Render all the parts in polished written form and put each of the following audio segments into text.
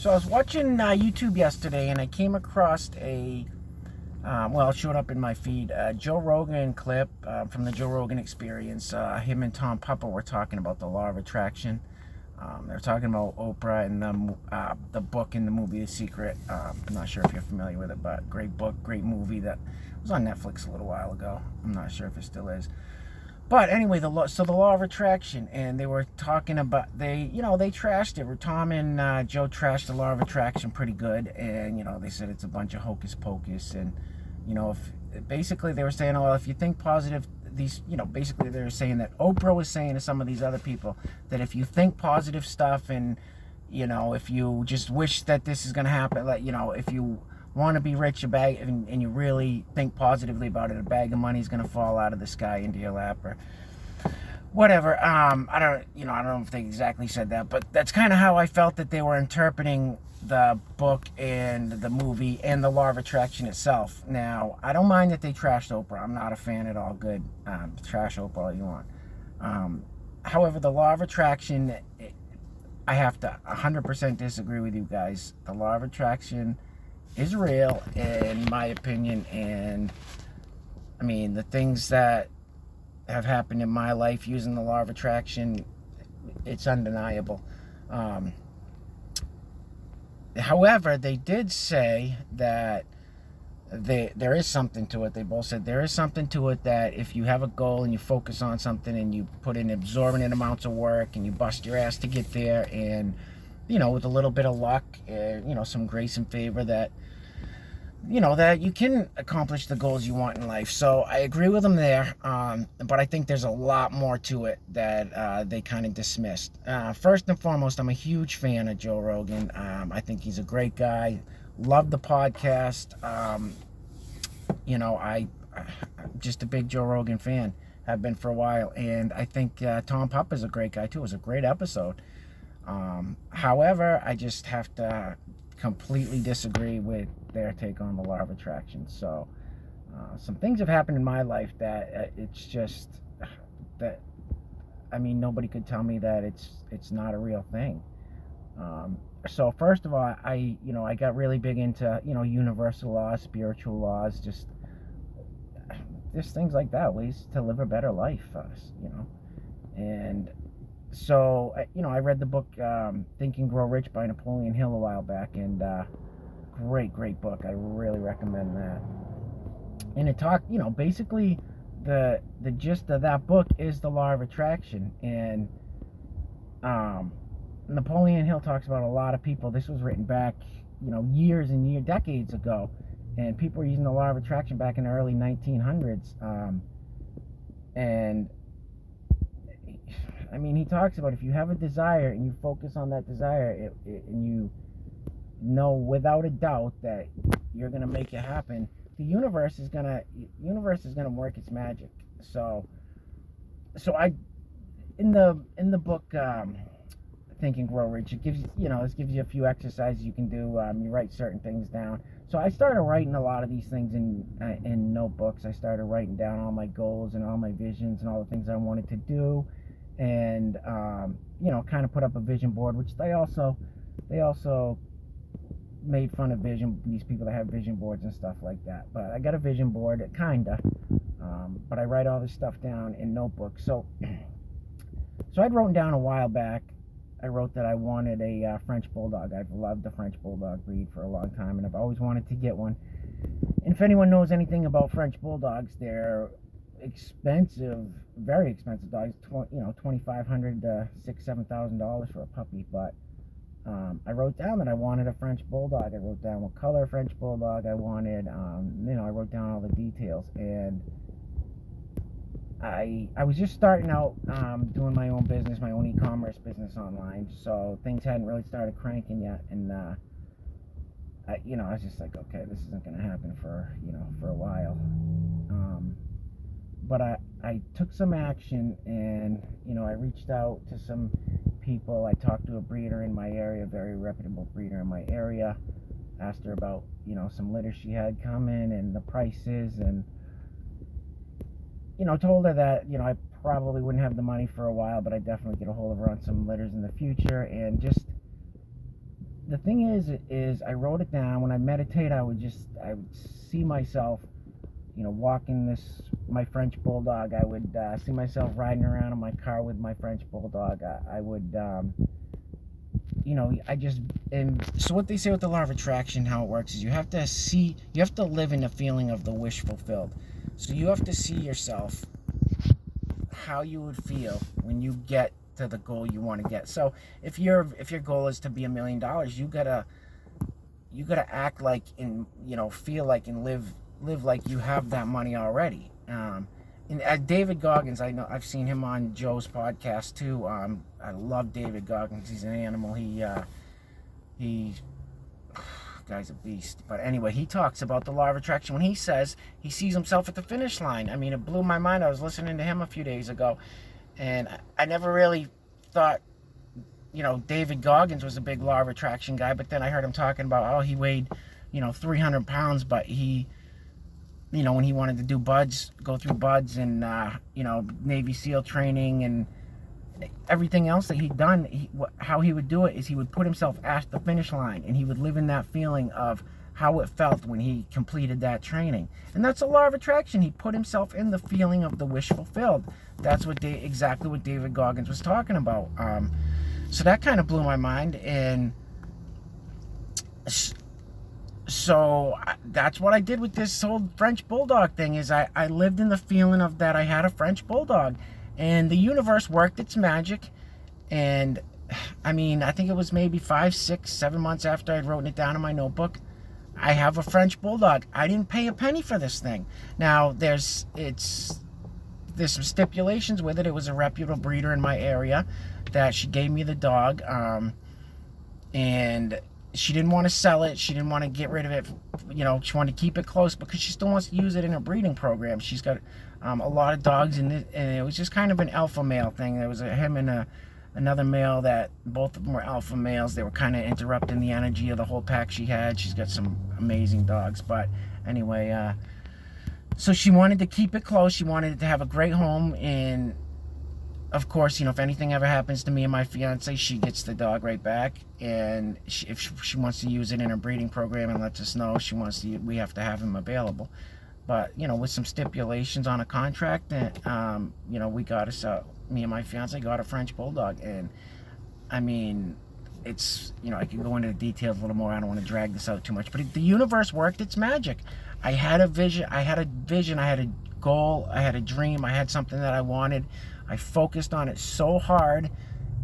So I was watching YouTube yesterday, and I came across it showed up in my feed, Joe Rogan clip from the Joe Rogan Experience. Him and Tom Papa were talking about the law of attraction. They're talking about Oprah and the book and the movie The Secret. I'm not sure if you're familiar with it, but great book, great movie that was on Netflix a little while ago. I'm not sure if it still is. But anyway, the law of attraction, and they were talking about they trashed it. Tom and Joe trashed the law of attraction pretty good, and they said it's a bunch of hocus pocus, and if basically they were saying, well, if you think positive, basically they were saying that Oprah was saying to some of these other people that if you think positive stuff, and if you just wish that this is going to happen, like if you want to be rich, and you really think positively about it, a bag of money is going to fall out of the sky into your lap or whatever. I don't know if they exactly said that, but that's kind of how I felt that they were interpreting the book and the movie and the law of attraction itself. Now, I don't mind that they trashed Oprah. I'm not a fan at all. Good. Trash Oprah all you want. However, the law of attraction, I have to 100% disagree with you guys. The law of attraction is real, in my opinion, and I mean, the things that have happened in my life using the law of attraction, it's undeniable. However, they did say that there is something to it. They both said there is something to it, that if you have a goal and you focus on something and you put in exorbitant amounts of work and you bust your ass to get there, and with a little bit of luck, some grace and favor, that that you can accomplish the goals you want in life. So I agree with them there, but I think there's a lot more to it that they kind of dismissed. First and foremost, I'm a huge fan of Joe Rogan. I think he's a great guy. Love the podcast. I'm just a big Joe Rogan fan. Have been for a while, and I think Tom Papa is a great guy too. It was a great episode. However, I just have to completely disagree with their take on the law of attraction. So some things have happened in my life that it's just that, I mean, nobody could tell me that it's not a real thing. So first of all, I got really big into universal laws, spiritual laws, just things like that, ways to live a better life, and so I read the book Think and Grow Rich by Napoleon Hill a while back, and great book. I really recommend that. And it talked, basically the gist of that book is the law of attraction. And Napoleon Hill talks about a lot of people. This was written back, years and years, decades ago, and people were using the law of attraction back in the early 1900s. And I mean, he talks about if you have a desire and you focus on that desire, and you know without a doubt that you're gonna make it happen, the universe is gonna work its magic. So I in the book Think and Grow Rich, it gives you a few exercises you can do. You write certain things down. So I started writing a lot of these things in notebooks. I started writing down all my goals and all my visions and all the things I wanted to do, and kind of put up a vision board, which they also made fun of these people that have vision boards and stuff like that. But I got a vision board, kinda, but I write all this stuff down in notebooks. So I'd written down a while back, I wrote that I wanted a French Bulldog. I've loved the French Bulldog breed for a long time, and I've always wanted to get one. And if anyone knows anything about French Bulldogs, they're expensive, very expensive dogs. $2,500 to $6,000-$7,000 for a puppy. But I wrote down that I wanted a French Bulldog. I wrote down what color French Bulldog I wanted. I wrote down all the details, and I was just starting out doing my own business, my own e-commerce business online. So things hadn't really started cranking yet, and I was just like, okay, this isn't going to happen for a while. But I took some action, and I reached out to some people. I talked to a breeder in my area, a very reputable breeder in my area. Asked her about some litter she had coming and the prices, and told her that I probably wouldn't have the money for a while, but I'd definitely get a hold of her on some litters in the future. And just the thing is I wrote it down. When I meditate, I would see myself, walking my French bulldog. I would see myself riding around in my car with my French bulldog. I would, and so what they say with the law of attraction, how it works is you have to live in the feeling of the wish fulfilled. So you have to see yourself how you would feel when you get to the goal you want to get. So if your goal is to be $1 million, you gotta act like feel like and live like you have that money already. And David Goggins, I know I've seen him on Joe's podcast too. I love David Goggins. He's an animal. He guy's a beast. But anyway, he talks about the law of attraction when he says he sees himself at the finish line. I mean, it blew my mind. I was listening to him a few days ago, and I never really thought, David Goggins was a big law of attraction guy. But then I heard him talking about, he weighed, 300 pounds, but he, when he wanted to do go through buds and, Navy SEAL training and everything else that he'd done, how he would do it is he would put himself at the finish line, and he would live in that feeling of how it felt when he completed that training. And that's a law of attraction. He put himself in the feeling of the wish fulfilled. That's exactly what David Goggins was talking about. So that kind of blew my mind, and so that's what I did with this whole French bulldog thing. Is I lived in the feeling of that I had a French bulldog, and the universe worked its magic. And I mean, I think it was maybe 5, 6, 7 months after I'd written it down in my notebook, I have a French bulldog. I didn't pay a penny for this thing. Now there's some stipulations with it. It was a reputable breeder in my area that she gave me the dog, and she didn't want to sell it. She didn't want to get rid of it. She wanted to keep it close because she still wants to use it in her breeding program. She's got a lot of dogs in it, and it was just kind of an alpha male thing. There was him and another male that both of them were alpha males. They were kind of interrupting the energy of the whole pack she had. She's got some amazing dogs. But anyway, so she wanted to keep it close. She wanted it to have a great home, and of course, if anything ever happens to me and my fiance, she gets the dog right back. And if she wants to use it in her breeding program and lets us know we have to have him available. But with some stipulations on a contract, and we got us me and my fiance got a French bulldog. And I mean, it's I can go into the details a little more. I don't want to drag this out too much, but the universe worked its magic. I had a vision. I had a goal. I had a dream. I had something that I wanted. I focused on it so hard,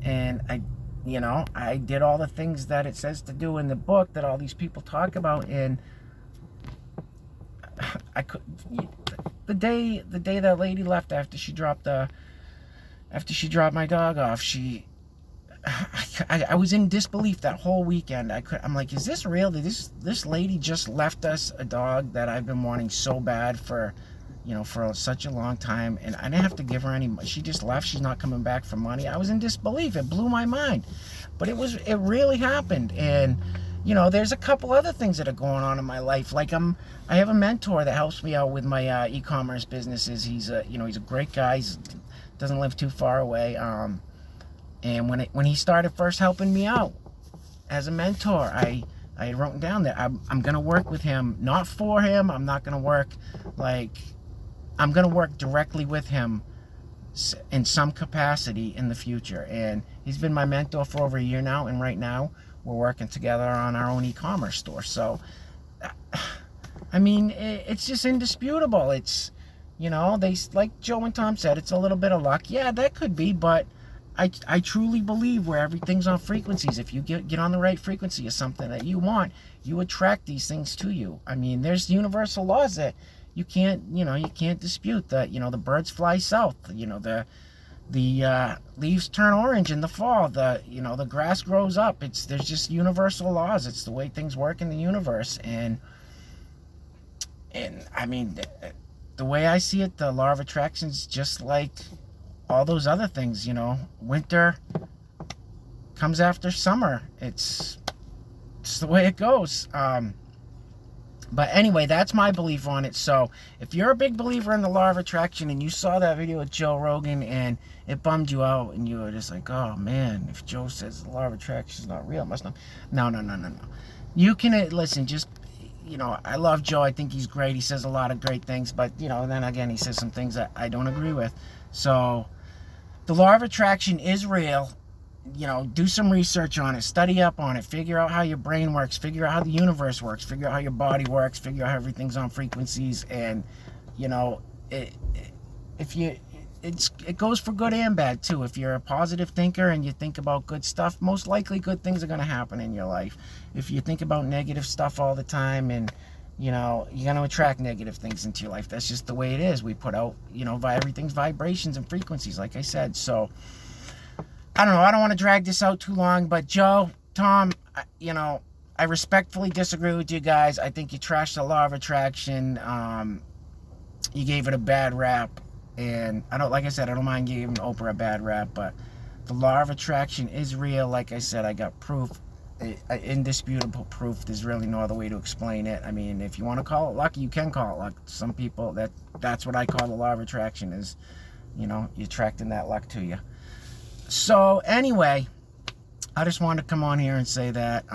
and I did all the things that it says to do in the book that all these people talk about. And I could, the day that lady left after she dropped my dog off, I was in disbelief that whole weekend. I'm like, is this real? Did this lady just left us a dog that I've been wanting so bad for such a long time, and I didn't have to give her any money. She just left. She's not coming back for money. I was in disbelief. It blew my mind, but it really happened. And there's a couple other things that are going on in my life. Like I have a mentor that helps me out with my e-commerce businesses. He's a great guy. He doesn't live too far away. And when he started first helping me out as a mentor, I had written down that I'm going to work with him, not for him. I'm not going to work I'm going to work directly with him in some capacity in the future. And he's been my mentor for over a year now, and right now we're working together on our own e-commerce store. So, I mean, it's just indisputable. It's, they, like Joe and Tom said, it's a little bit of luck. Yeah, that could be, but I truly believe where everything's on frequencies. If you get on the right frequency of something that you want, you attract these things to you. I mean, there's universal laws that you can't dispute. That the birds fly south. The leaves turn orange in the fall. The grass grows up. There's just universal laws. It's the way things work in the universe. And I mean, the way I see it, the law of attraction is just like all those other things. Winter comes after summer. It's the way it goes. But anyway, that's my belief on it. So if you're a big believer in the law of attraction and you saw that video with Joe Rogan and it bummed you out and you were just like, oh man, if Joe says the law of attraction is not real, it must not. No. You can listen, just, you know, I love Joe. I think he's great. He says a lot of great things, but, you know, then again, he says some things that I don't agree with. So the law of attraction is real. You know, do some research on it, study up on it, figure out how your brain works, figure out how the universe works, figure out how your body works, figure out how everything's on frequencies. And, you know, it goes for good and bad too. If you're a positive thinker and you think about good stuff, most likely good things are going to happen in your life. If you think about negative stuff all the time, and, you know, you're going to attract negative things into your life. That's just the way it is. We put out, you know, everything's vibrations and frequencies, like I said. So I don't know. I don't want to drag this out too long, but Joe, Tom, you know, I respectfully disagree with you guys. I think you trashed the law of attraction. You gave it a bad rap, and like I said, I don't mind giving Oprah a bad rap, but the law of attraction is real. Like I said, I got proof, indisputable proof. There's really no other way to explain it. I mean, if you want to call it luck, you can call it luck. Some people, that's what I call the law of attraction, is, you know, you're attracting that luck to you. So anyway, I just wanted to come on here and say that,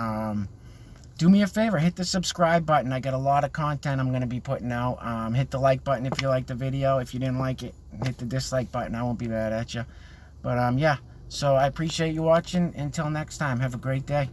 do me a favor, hit the subscribe button. I got a lot of content I'm going to be putting out. Hit the like button if you liked the video. If you didn't like it, hit the dislike button. I won't be mad at you. But yeah, so I appreciate you watching. Until next time, have a great day.